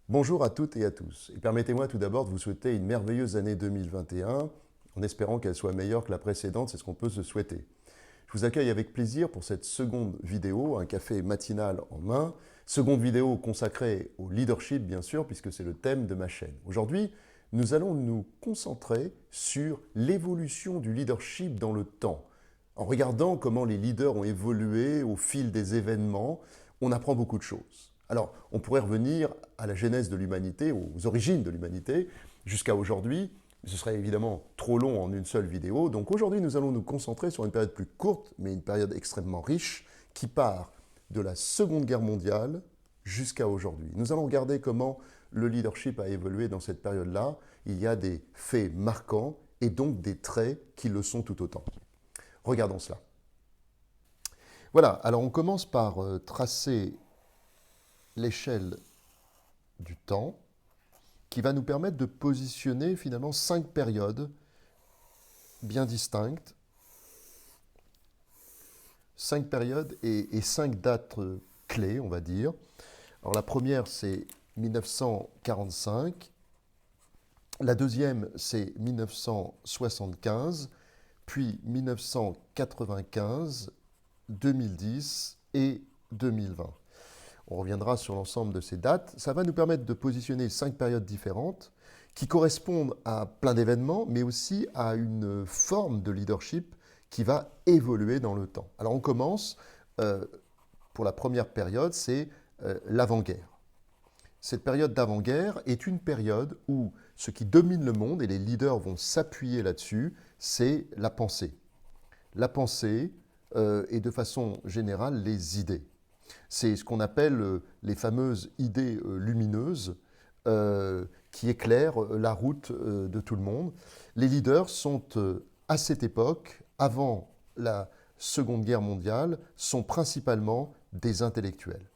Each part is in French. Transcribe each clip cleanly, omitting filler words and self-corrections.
Bonjour à toutes et à tous. Et permettez-moi tout d'abord de vous souhaiter une merveilleuse année 2021, en espérant qu'elle soit meilleure que la précédente, c'est ce qu'on peut se souhaiter. Je vous accueille avec plaisir pour cette seconde vidéo, un café matinal en main, seconde vidéo consacrée au leadership bien sûr, puisque c'est le thème de ma chaîne. Aujourd'hui, nous allons nous concentrer sur l'évolution du leadership dans le temps. En regardant comment les leaders ont évolué au fil des événements, on apprend beaucoup de choses. Alors, on pourrait revenir à la genèse de l'humanité, aux origines de l'humanité, jusqu'à aujourd'hui. Ce serait évidemment trop long en une seule vidéo. Donc aujourd'hui, nous allons nous concentrer sur une période plus courte, mais une période extrêmement riche, qui part de la Seconde Guerre mondiale jusqu'à aujourd'hui. Nous allons regarder comment le leadership a évolué dans cette période-là. Il y a des faits marquants et donc des traits qui le sont tout autant. Regardons cela. Voilà, alors on commence par tracer l'échelle du temps qui va nous permettre de positionner finalement 5 périodes bien distinctes, 5 périodes et 5 dates clés, on va dire. Alors la première, c'est 1945, la deuxième, c'est 1975, puis 1995, 2010 et 2020. On reviendra sur l'ensemble de ces dates. Ça va nous permettre de positionner 5 périodes différentes qui correspondent à plein d'événements, mais aussi à une forme de leadership qui va évoluer dans le temps. Alors on commence, pour la première période, c'est l'avant-guerre. Cette période d'avant-guerre est une période où ce qui domine le monde, et les leaders vont s'appuyer là-dessus, c'est la pensée. La pensée et de façon générale les idées. C'est ce qu'on appelle les fameuses idées lumineuses qui éclairent la route de tout le monde. Les leaders sont, à cette époque, avant la Seconde Guerre mondiale, sont principalement des intellectuels.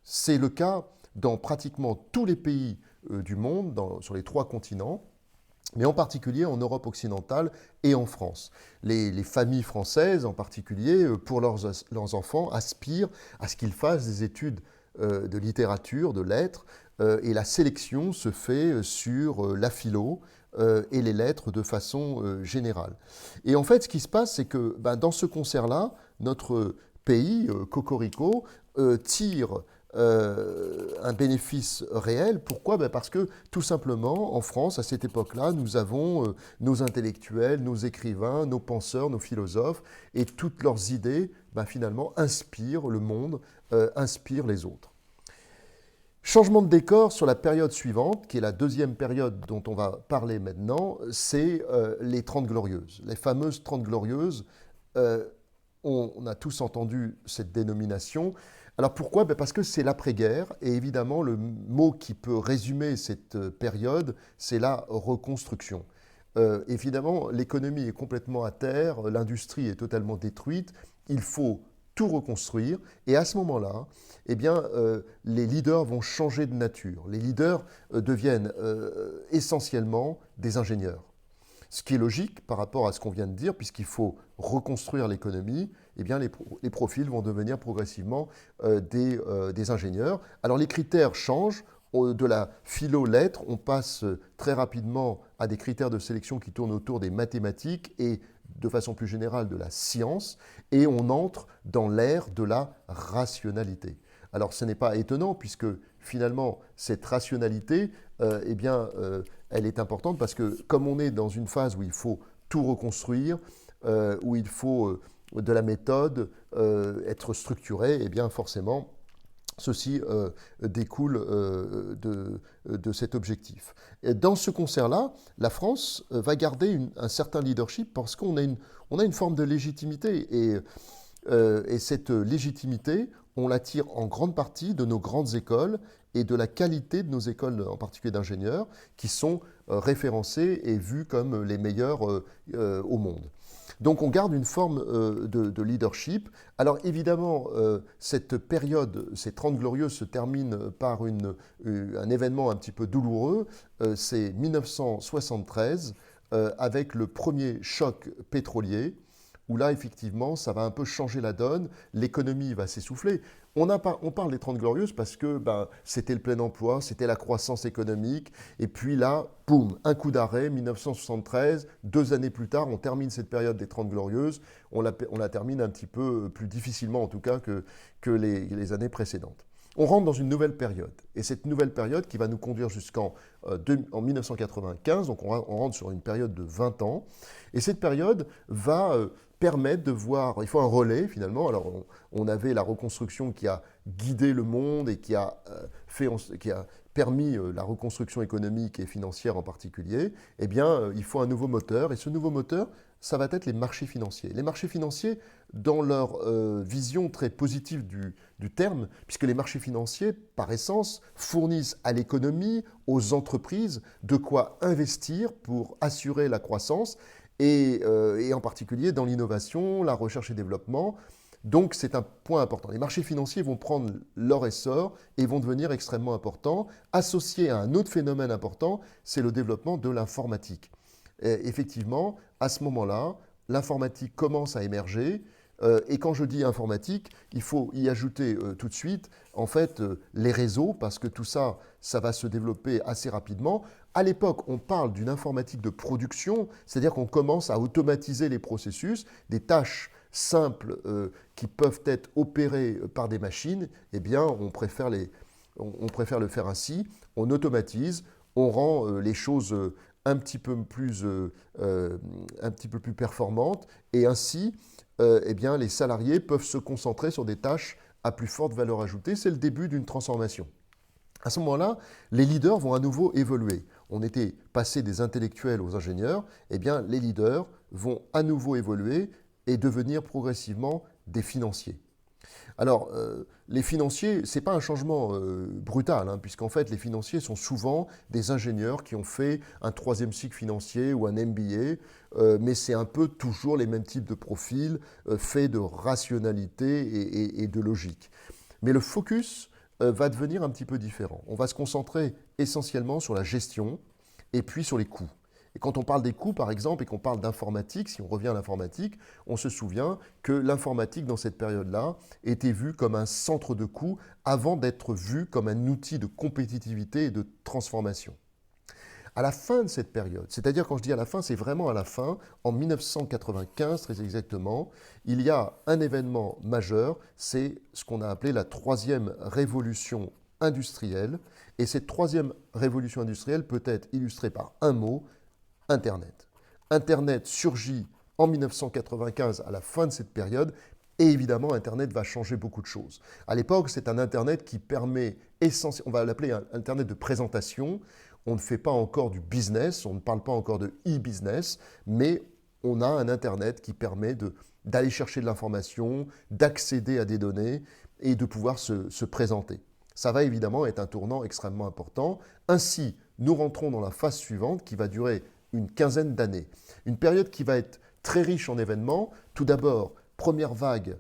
C'est le cas dans pratiquement tous les pays du monde, sur les 3 continents, mais en particulier en Europe occidentale et en France. Les familles françaises, en particulier, pour leurs enfants, aspirent à ce qu'ils fassent des études de littérature, de lettres, et la sélection se fait sur la philo et les lettres de façon générale. Et en fait, ce qui se passe, c'est que dans ce concert-là, notre pays, Cocorico, tire un bénéfice réel. Pourquoi? Parce que tout simplement, en France, à cette époque-là, nous avons nos intellectuels, nos écrivains, nos penseurs, nos philosophes, et toutes leurs idées, finalement, inspirent le monde, inspirent les autres. Changement de décor sur la période suivante, qui est la deuxième période dont on va parler maintenant, c'est les 30 Glorieuses. Les fameuses 30 Glorieuses, on a tous entendu cette dénomination. Alors pourquoi? Parce que c'est l'après-guerre, et évidemment le mot qui peut résumer cette période, c'est la reconstruction. Évidemment, l'économie est complètement à terre, l'industrie est totalement détruite, il faut tout reconstruire, et à ce moment-là, les leaders vont changer de nature. Les leaders deviennent essentiellement des ingénieurs. Ce qui est logique par rapport à ce qu'on vient de dire, puisqu'il faut reconstruire l'économie, les profils vont devenir progressivement des ingénieurs. Alors les critères changent. De la philo-lettres, on passe très rapidement à des critères de sélection qui tournent autour des mathématiques et de façon plus générale de la science, et on entre dans l'ère de la rationalité. Alors ce n'est pas étonnant puisque finalement cette rationalité, elle est importante parce que comme on est dans une phase où il faut tout reconstruire, où il faut de la méthode, être structuré, forcément ceci découle de cet objectif. Et dans ce concert-là, la France va garder un certain leadership parce qu'on a une forme de légitimité. Et cette légitimité, on la tire en grande partie de nos grandes écoles et de la qualité de nos écoles, en particulier d'ingénieurs, qui sont référencées et vues comme les meilleures au monde. Donc on garde une forme de leadership. Alors évidemment, cette période, ces 30 glorieuses, se termine par un événement un petit peu douloureux. C'est 1973, avec le premier choc pétrolier. où là, effectivement, ça va un peu changer la donne, l'économie va s'essouffler. On parle des 30 glorieuses parce que c'était le plein emploi, c'était la croissance économique, et puis là, boum, un coup d'arrêt, 1973, 2 années plus tard, on termine cette période des 30 glorieuses, on la termine un petit peu plus difficilement en tout cas que les années précédentes. On rentre dans une nouvelle période. Et cette nouvelle période qui va nous conduire en 1995, donc on rentre sur une période de 20 ans. Et cette période va permettre de voir, il faut un relais finalement. Alors on avait la reconstruction qui a guidé le monde et qui a permis la reconstruction économique et financière en particulier. Eh bien, il faut un nouveau moteur. Et ce nouveau moteur, ça va être les marchés financiers. Les marchés financiers, dans leur vision très positive du terme, puisque les marchés financiers, par essence, fournissent à l'économie, aux entreprises, de quoi investir pour assurer la croissance, et en particulier dans l'innovation, la recherche et développement. Donc c'est un point important. Les marchés financiers vont prendre leur essor et vont devenir extrêmement importants, associés à un autre phénomène important, c'est le développement de l'informatique. Et effectivement, à ce moment-là, l'informatique commence à émerger. Et quand je dis informatique, il faut y ajouter tout de suite, en fait, les réseaux, parce que tout ça, ça va se développer assez rapidement. À l'époque, on parle d'une informatique de production, c'est-à-dire qu'on commence à automatiser les processus, des tâches simples qui peuvent être opérées par des machines. Eh bien, on préfère le faire ainsi. On automatise, on rend les choses un petit peu plus performantes, et ainsi, eh bien, les salariés peuvent se concentrer sur des tâches à plus forte valeur ajoutée. C'est le début d'une transformation. À ce moment-là, les leaders vont à nouveau évoluer. On était passé des intellectuels aux ingénieurs, eh bien, les leaders vont à nouveau évoluer et devenir progressivement des financiers. Alors, les financiers, ce n'est pas un changement brutal, hein, puisqu'en fait, les financiers sont souvent des ingénieurs qui ont fait un 3e cycle financier ou un MBA, mais c'est un peu toujours les mêmes types de profils faits de rationalité et de logique. Mais le focus va devenir un petit peu différent. On va se concentrer essentiellement sur la gestion et puis sur les coûts. Et quand on parle des coûts, par exemple, et qu'on parle d'informatique, si on revient à l'informatique, on se souvient que l'informatique, dans cette période-là, était vue comme un centre de coûts avant d'être vue comme un outil de compétitivité et de transformation. À la fin de cette période, c'est-à-dire quand je dis à la fin, c'est vraiment à la fin, en 1995 très exactement, il y a un événement majeur, c'est ce qu'on a appelé la 3e révolution industrielle. Et cette 3e révolution industrielle peut être illustrée par un mot, Internet. Internet surgit en 1995 à la fin de cette période et évidemment Internet va changer beaucoup de choses. À l'époque, c'est un Internet qui permet essentiellement, on va l'appeler un Internet de présentation. On ne fait pas encore du business, on ne parle pas encore de e-business, mais on a un Internet qui permet d'aller chercher de l'information, d'accéder à des données et de pouvoir se présenter. Ça va évidemment être un tournant extrêmement important. Ainsi, nous rentrons dans la phase suivante qui va durer une quinzaine d'années. Une période qui va être très riche en événements. Tout d'abord, première vague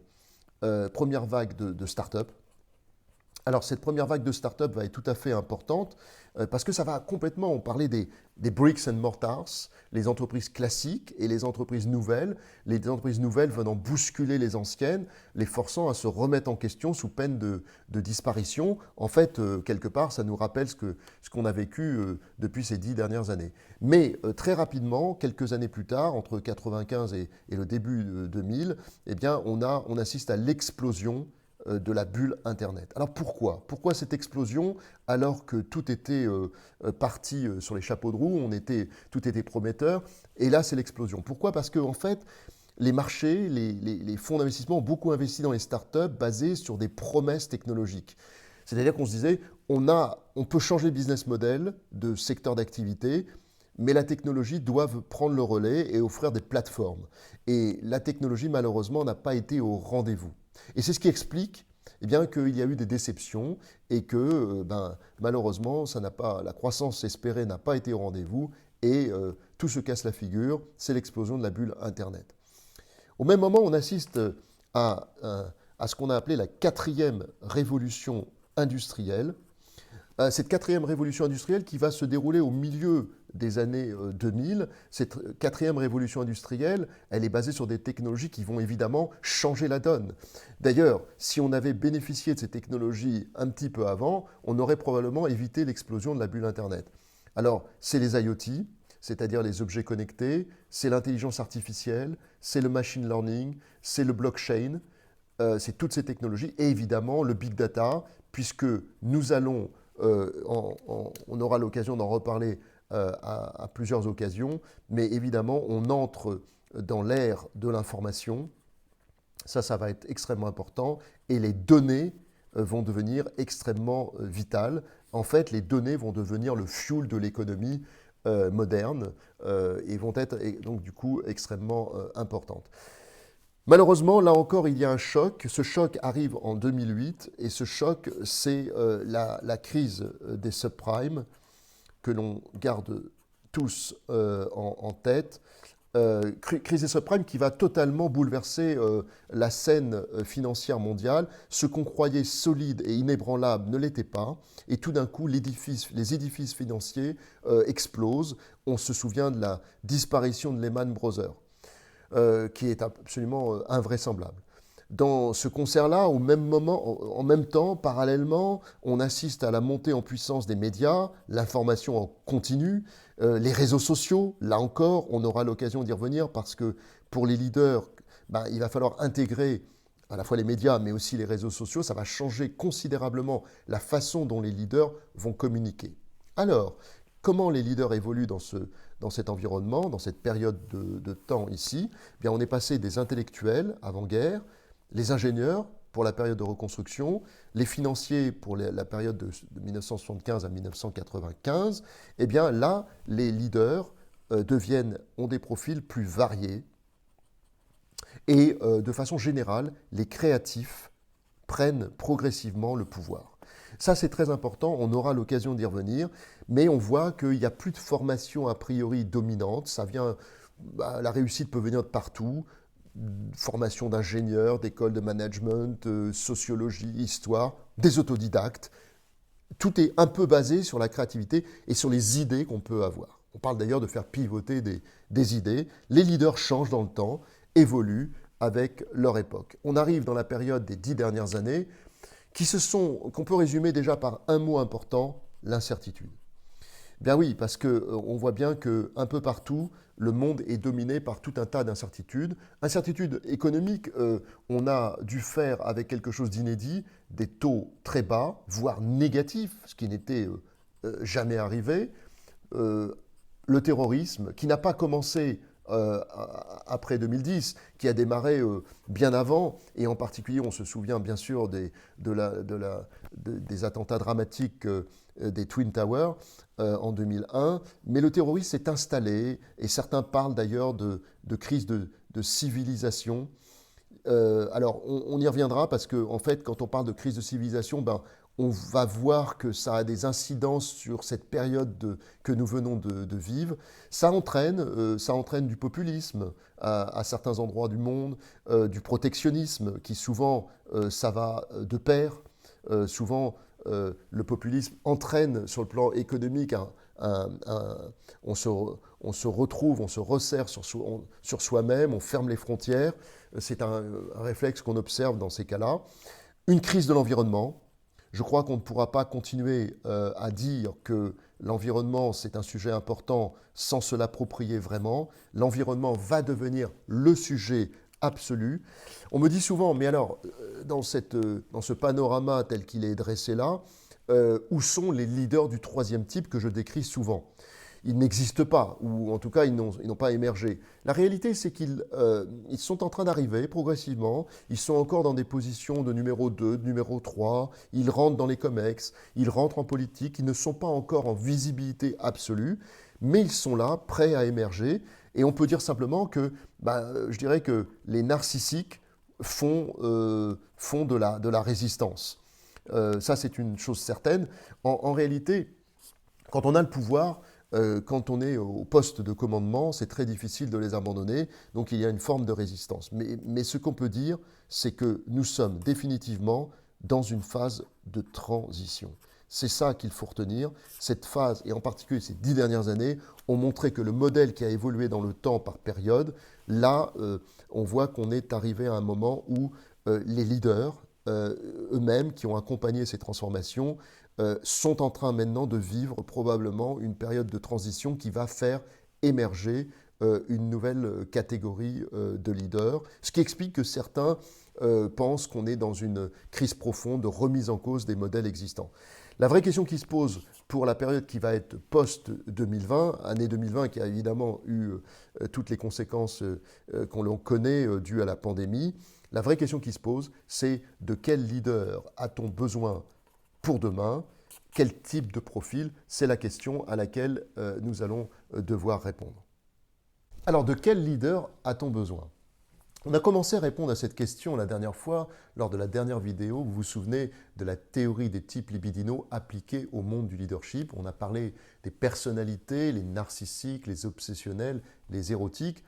de start-up. Alors cette première vague de start-up va être tout à fait importante parce que ça va complètement, on parlait des bricks and mortars, les entreprises classiques et les entreprises nouvelles venant bousculer les anciennes, les forçant à se remettre en question sous peine de disparition. En fait, quelque part, ça nous rappelle ce qu'on a vécu depuis ces 10 dernières années. Mais très rapidement, quelques années plus tard, entre 1995 et le début de 2000, eh bien, on assiste à l'explosion de la bulle Internet. Alors pourquoi ? Pourquoi cette explosion alors que tout était parti sur les chapeaux de roue, tout était prometteur, et là c'est l'explosion. Pourquoi ? Parce que en fait, les marchés, les fonds d'investissement ont beaucoup investi dans les startups basées sur des promesses technologiques. C'est-à-dire qu'on se disait, on peut changer le business model de secteur d'activité, mais la technologie doit prendre le relais et offrir des plateformes. Et la technologie, malheureusement, n'a pas été au rendez-vous. Et c'est ce qui explique qu'il y a eu des déceptions et que malheureusement, la croissance espérée n'a pas été au rendez-vous et tout se casse la figure, c'est l'explosion de la bulle Internet. Au même moment, on assiste à ce qu'on a appelé la 4e révolution industrielle. Cette 4e révolution industrielle qui va se dérouler au milieu des années 2000, cette quatrième révolution industrielle, elle est basée sur des technologies qui vont évidemment changer la donne. D'ailleurs, si on avait bénéficié de ces technologies un petit peu avant, on aurait probablement évité l'explosion de la bulle Internet. Alors, c'est les IoT, c'est-à-dire les objets connectés, c'est l'intelligence artificielle, c'est le machine learning, c'est le blockchain, c'est toutes ces technologies, et évidemment le big data, puisque nous allons, on aura l'occasion d'en reparler à plusieurs occasions, mais évidemment on entre dans l'ère de l'information, ça va être extrêmement important, et les données vont devenir extrêmement vitales. En fait, les données vont devenir le fuel de l'économie moderne et vont être donc du coup extrêmement importantes. Malheureusement, là encore, il y a un choc. Ce choc arrive en 2008 et ce choc, c'est la crise des subprimes que l'on garde tous en tête. Crise des subprimes qui va totalement bouleverser la scène financière mondiale. Ce qu'on croyait solide et inébranlable ne l'était pas. Et tout d'un coup, les édifices financiers explosent. On se souvient de la disparition de Lehman Brothers, qui est absolument invraisemblable. Dans ce concert-là, au même moment, en même temps, parallèlement, on assiste à la montée en puissance des médias, l'information en continu, les réseaux sociaux. Là encore, on aura l'occasion d'y revenir parce que pour les leaders, il va falloir intégrer à la fois les médias, mais aussi les réseaux sociaux. Ça va changer considérablement la façon dont les leaders vont communiquer. Alors, comment les leaders évoluent dans cet environnement, dans cette période de temps ici? Bien, on est passé des intellectuels avant-guerre, les ingénieurs pour la période de reconstruction, les financiers pour la période de 1975 à 1995. Eh bien là, les leaders ont des profils plus variés et de façon générale, les créatifs prennent progressivement le pouvoir. Ça, c'est très important, on aura l'occasion d'y revenir, mais on voit qu'il n'y a plus de formation a priori dominante. La réussite peut venir de partout, formation d'ingénieurs, d'écoles de management, sociologie, histoire, des autodidactes. Tout est un peu basé sur la créativité et sur les idées qu'on peut avoir. On parle d'ailleurs de faire pivoter des idées. Les leaders changent dans le temps, évoluent avec leur époque. On arrive dans la période des 10 dernières années qu'on peut résumer déjà par un mot important, l'incertitude. Bien oui, parce qu'on voit bien qu'un peu partout, le monde est dominé par tout un tas d'incertitudes. Incertitudes économiques, on a dû faire avec quelque chose d'inédit, des taux très bas, voire négatifs, ce qui n'était jamais arrivé. Le terrorisme, qui n'a pas commencé après 2010, qui a démarré bien avant, et en particulier, on se souvient bien sûr des attentats dramatiques des Twin Towers en 2001, mais le terrorisme s'est installé, et certains parlent d'ailleurs de crise de civilisation. Alors, on y reviendra parce qu'en fait, quand on parle de crise de civilisation, on va voir que ça a des incidences sur cette période que nous venons de vivre. Ça entraîne du populisme à certains endroits du monde, du protectionnisme, qui souvent, ça va de pair. Souvent, le populisme entraîne sur le plan économique on se retrouve, on se resserre sur soi-même, on ferme les frontières. C'est un réflexe qu'on observe dans ces cas-là. Une crise de l'environnement. Je crois qu'on ne pourra pas continuer à dire que l'environnement, c'est un sujet important sans se l'approprier vraiment. L'environnement va devenir le sujet absolu. On me dit souvent, mais alors, dans ce panorama tel qu'il est dressé là, où sont les leaders du troisième type que je décris souvent? Ils n'existent pas, ou en tout cas, ils n'ont pas émergé. La réalité, c'est qu'ils sont en train d'arriver progressivement. Ils sont encore dans des positions de numéro 2, de numéro 3. Ils rentrent dans les COMEX, ils rentrent en politique. Ils ne sont pas encore en visibilité absolue, mais ils sont là, prêts à émerger. Et on peut dire simplement que, je dirais que les narcissiques font de la résistance. Ça, c'est une chose certaine. En réalité, quand on a le pouvoir, quand on est au poste de commandement, c'est très difficile de les abandonner, donc il y a une forme de résistance. Mais ce qu'on peut dire, c'est que nous sommes définitivement dans une phase de transition. C'est ça qu'il faut retenir. Cette phase, et en particulier ces 10 dernières années, ont montré que le modèle qui a évolué dans le temps par période, là, on voit qu'on est arrivé à un moment où les leaders, eux-mêmes, qui ont accompagné ces transformations, sont en train maintenant de vivre probablement une période de transition qui va faire émerger une nouvelle catégorie de leaders, ce qui explique que certains pensent qu'on est dans une crise profonde de remise en cause des modèles existants. La vraie question qui se pose pour la période qui va être post-2020, année 2020 qui a évidemment eu toutes les conséquences qu'on connaît dues à la pandémie, la vraie question qui se pose, c'est de quel leader a-t-on besoin pour demain? Quel type de profil? C'est la question à laquelle nous allons devoir répondre. Alors, de quel leader a-t-on besoin? On a commencé à répondre à cette question la dernière fois, lors de la dernière vidéo. Vous vous souvenez de la théorie des types libidinaux appliquée au monde du leadership. On a parlé des personnalités, les narcissiques, les obsessionnels, les érotiques.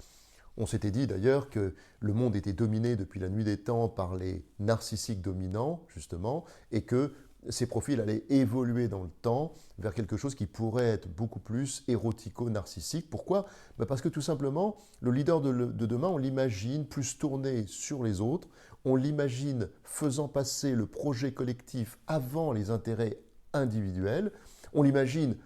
On s'était dit d'ailleurs que le monde était dominé depuis la nuit des temps par les narcissiques dominants, justement, et que ces profils allaient évoluer dans le temps vers quelque chose qui pourrait être beaucoup plus érotico-narcissique. Pourquoi? Parce que tout simplement, le leader de demain, on l'imagine plus tourné sur les autres, on l'imagine faisant passer le projet collectif avant les intérêts individuels, on l'imagine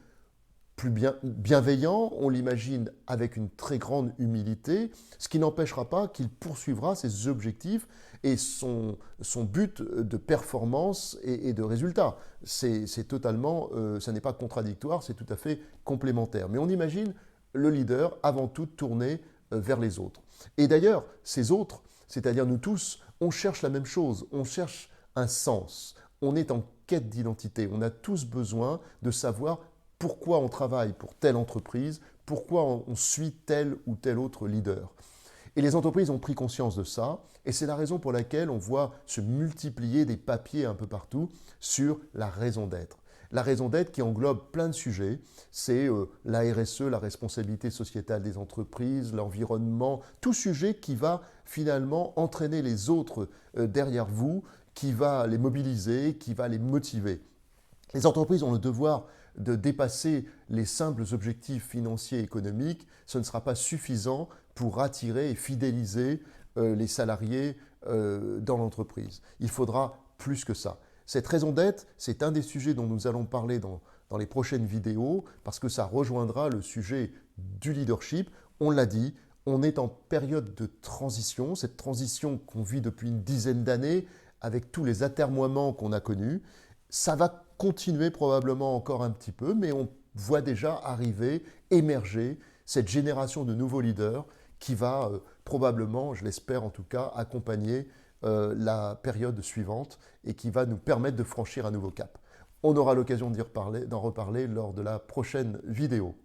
plus bienveillant, on l'imagine avec une très grande humilité, ce qui n'empêchera pas qu'il poursuivra ses objectifs et son but de performance et de résultat. C'est totalement, ça n'est pas contradictoire, c'est tout à fait complémentaire. Mais on imagine le leader avant tout tourné vers les autres. Et d'ailleurs, ces autres, c'est-à-dire nous tous, on cherche la même chose, on cherche un sens, on est en quête d'identité, on a tous besoin de savoir pourquoi on travaille pour telle entreprise, pourquoi on suit tel ou tel autre leader. Et les entreprises ont pris conscience de ça, et c'est la raison pour laquelle on voit se multiplier des papiers un peu partout sur la raison d'être. La raison d'être qui englobe plein de sujets, c'est la RSE, la responsabilité sociétale des entreprises, l'environnement, tout sujet qui va finalement entraîner les autres derrière vous, qui va les mobiliser, qui va les motiver. Les entreprises ont le devoir de dépasser les simples objectifs financiers et économiques. Ce ne sera pas suffisant pour attirer et fidéliser les salariés dans l'entreprise. Il faudra plus que ça. Cette raison d'être, c'est un des sujets dont nous allons parler dans les prochaines vidéos, parce que ça rejoindra le sujet du leadership. On l'a dit, on est en période de transition, cette transition qu'on vit depuis une dizaine d'années, avec tous les atermoiements qu'on a connus. Ça va continuer probablement encore un petit peu, mais on voit déjà arriver, émerger cette génération de nouveaux leaders qui va probablement, je l'espère en tout cas, accompagner la période suivante et qui va nous permettre de franchir un nouveau cap. On aura l'occasion d'en reparler lors de la prochaine vidéo.